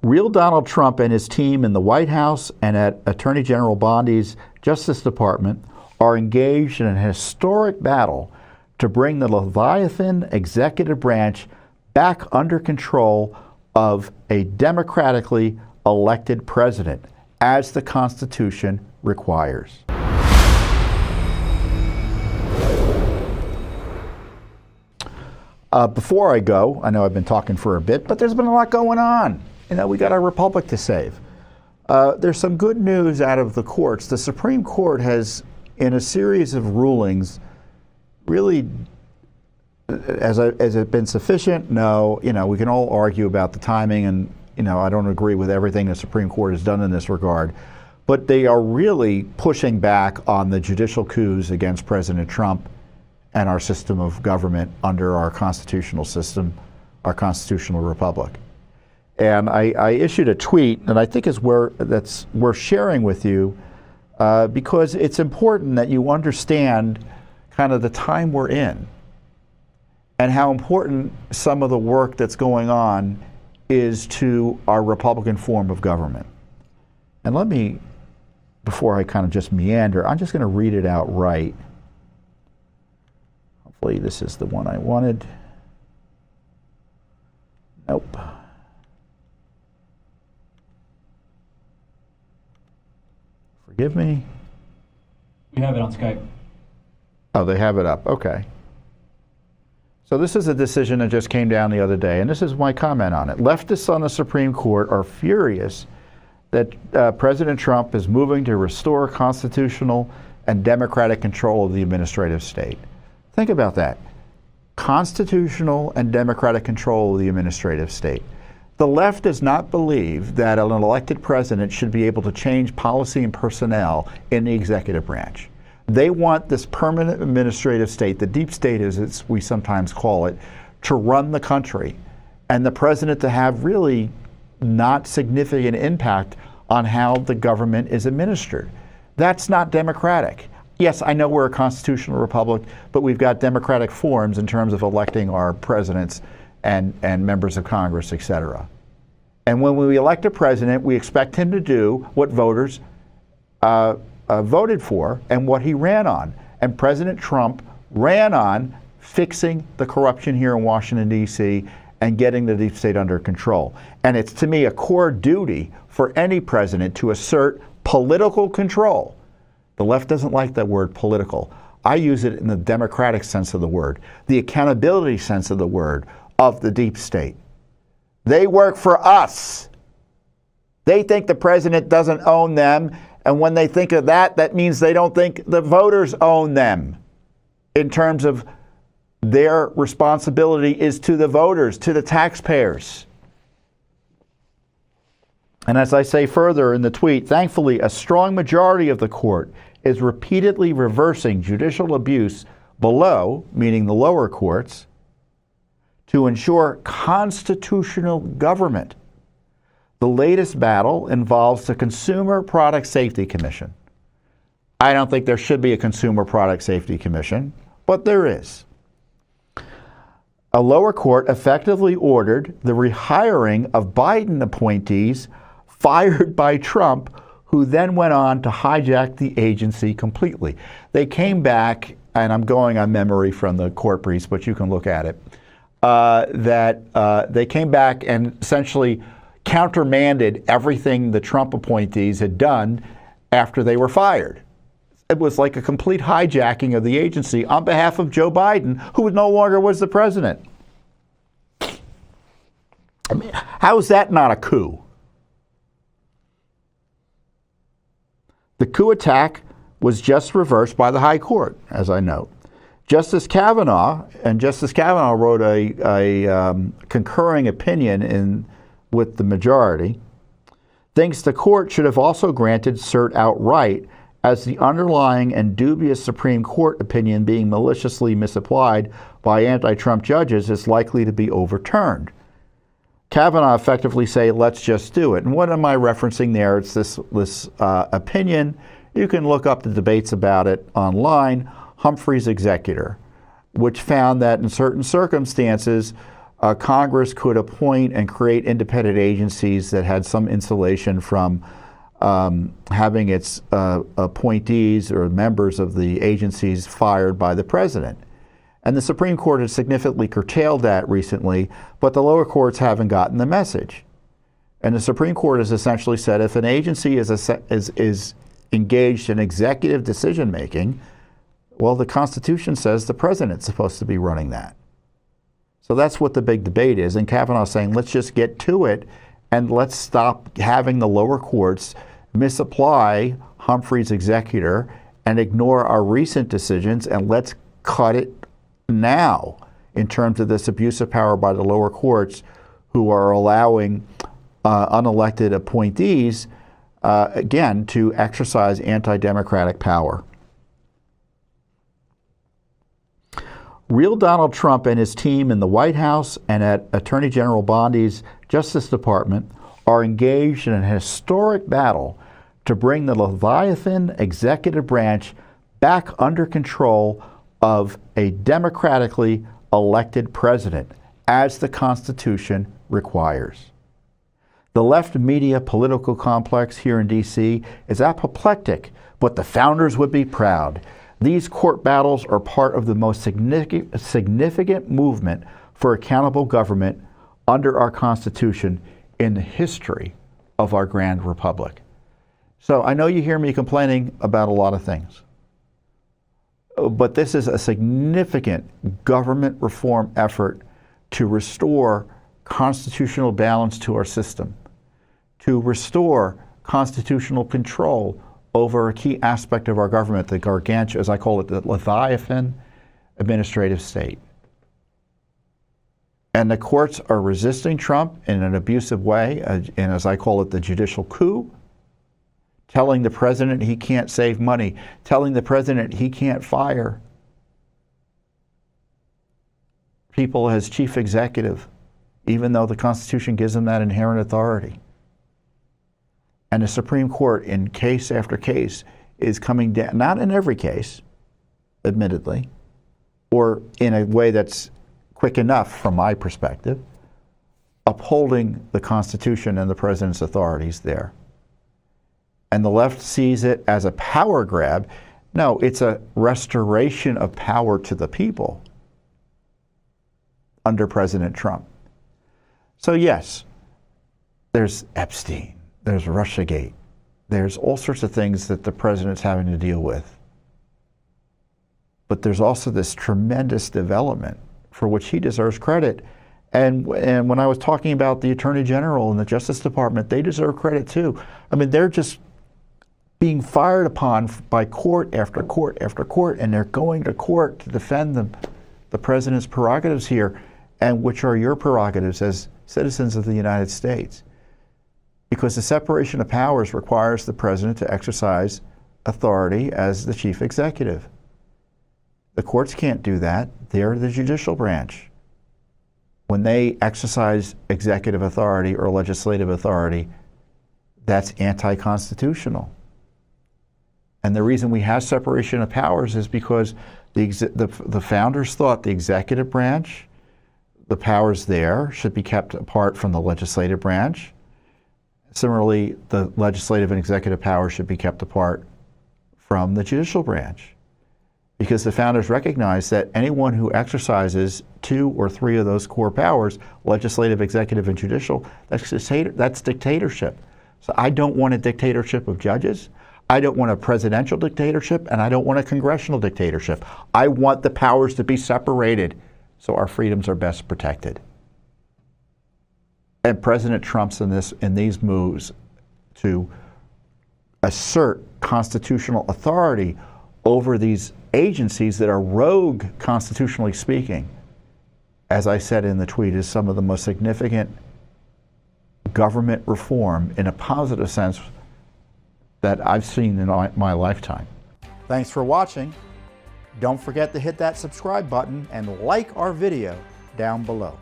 Real Donald Trump and his team in the White House and at Attorney General Bondi's Justice Department are engaged in a historic battle to bring the Leviathan executive branch back under control of a democratically elected president, as the Constitution requires. Before I go, I know I've been talking for a bit, but there's been a lot going on. You know, we got our republic to save. There's some good news out of the courts. The Supreme Court has, in a series of rulings, really, has it been sufficient? No. You know, we can all argue about the timing, and you know, I don't agree with everything the Supreme Court has done in this regard, but they are really pushing back on the judicial coups against President Trump and our system of government under our constitutional system, our constitutional republic. And I issued a tweet that I think is that's worth sharing with you because it's important that you understand kind of the time we're in and how important some of the work that's going on is to our Republican form of government. And let me, before I kind of just meander, I'm just going to read it out right. Hopefully this is the one I wanted. Nope. Forgive me. We have it on Skype. Oh, they have it up. Okay. So this is a decision that just came down the other day, and this is my comment on it. Leftists on the Supreme Court are furious that President Trump is moving to restore constitutional and democratic control of the administrative state. Think about that. Constitutional and democratic control of the administrative state. The left does not believe that an elected president should be able to change policy and personnel in the executive branch. They want this permanent administrative state, the deep state as we sometimes call it, to run the country, and the president to have really not significant impact on how the government is administered. That's not democratic. Yes, I know we're a constitutional republic, but we've got democratic forms in terms of electing our presidents and members of Congress, et cetera. And when we elect a president, we expect him to do what voters voted for and what he ran on. And President Trump ran on fixing the corruption here in Washington, D.C., and getting the deep state under control. And it's, to me, a core duty for any president to assert political control. The left doesn't like that word political. I use it in the democratic sense of the word, the accountability sense of the word, of the deep state. They work for us. They think the president doesn't own them, and when they think of that, that means they don't think the voters own them in terms of their responsibility is to the voters, to the taxpayers. And as I say further in the tweet, thankfully, a strong majority of the court is repeatedly reversing judicial abuse below, meaning the lower courts, to ensure constitutional government. The latest battle involves the Consumer Product Safety Commission. I don't think there should be a Consumer Product Safety Commission, but there is. A lower court effectively ordered the rehiring of Biden appointees fired by Trump, who then went on to hijack the agency completely. They came back, and I'm going on memory from the court briefs, but you can look at it, that they came back and essentially countermanded everything the Trump appointees had done after they were fired. It was like a complete hijacking of the agency on behalf of Joe Biden, who no longer was the president. I mean, how is that not a coup? The coup attack was just reversed by the High Court, as I note. Justice Kavanaugh wrote a concurring opinion with the majority, thinks the court should have also granted cert outright, as the underlying and dubious Supreme Court opinion being maliciously misapplied by anti-Trump judges is likely to be overturned. Kavanaugh effectively say, let's just do it. And what am I referencing there? It's this opinion. You can look up the debates about it online. Humphrey's Executor, which found that in certain circumstances, Congress could appoint and create independent agencies that had some insulation from having its appointees or members of the agencies fired by the president. And the Supreme Court has significantly curtailed that recently, but the lower courts haven't gotten the message. And the Supreme Court has essentially said if an agency is engaged in executive decision-making, well, the Constitution says the president's supposed to be running that. So that's what the big debate is. And Kavanaugh's saying, let's just get to it and let's stop having the lower courts misapply Humphrey's executor and ignore our recent decisions, and let's cut it now in terms of this abuse of power by the lower courts who are allowing unelected appointees, again, to exercise anti-democratic power. Real Donald Trump and his team in the White House and at Attorney General Bondi's Justice Department are engaged in a historic battle to bring the Leviathan executive branch back under control of a democratically elected president, as the Constitution requires. The left media political complex here in D.C. is apoplectic, but the founders would be proud. These court battles are part of the most significant movement for accountable government under our Constitution in the history of our grand republic. So I know you hear me complaining about a lot of things, but this is a significant government reform effort to restore constitutional balance to our system, to restore constitutional control over a key aspect of our government, the gargantuan, as I call it, the Leviathan administrative state. And the courts are resisting Trump in an abusive way, and as I call it, the judicial coup, telling the president he can't save money, telling the president he can't fire people as chief executive, even though the Constitution gives him that inherent authority. And the Supreme Court, in case after case, is coming down, not in every case, admittedly, or in a way that's quick enough from my perspective, upholding the Constitution and the president's authorities there. And the left sees it as a power grab. No, it's a restoration of power to the people under President Trump. So yes, there's Epstein, there's Russiagate, there's all sorts of things that the president's having to deal with. But there's also this tremendous development for which he deserves credit. And when I was talking about the Attorney General and the Justice Department, they deserve credit too. I mean, they're just being fired upon by court after court after court, and they're going to court to defend the president's prerogatives here, and which are your prerogatives as citizens of the United States. Because the separation of powers requires the president to exercise authority as the chief executive. The courts can't do that. They're the judicial branch. When they exercise executive authority or legislative authority, that's anti-constitutional. And the reason we have separation of powers is because the founders thought the executive branch, the powers there, should be kept apart from the legislative branch. Similarly, the legislative and executive powers should be kept apart from the judicial branch, because the founders recognized that anyone who exercises 2 or 3 of those core powers, legislative, executive, and judicial, that's dictatorship. So I don't want a dictatorship of judges. I don't want a presidential dictatorship, and I don't want a congressional dictatorship. I want the powers to be separated so our freedoms are best protected. And President Trump's in these moves to assert constitutional authority over these agencies that are rogue, constitutionally speaking, as I said in the tweet, is some of the most significant government reform in a positive sense that I've seen in my lifetime. Thanks for watching. Don't forget to hit that subscribe button and like our video down below.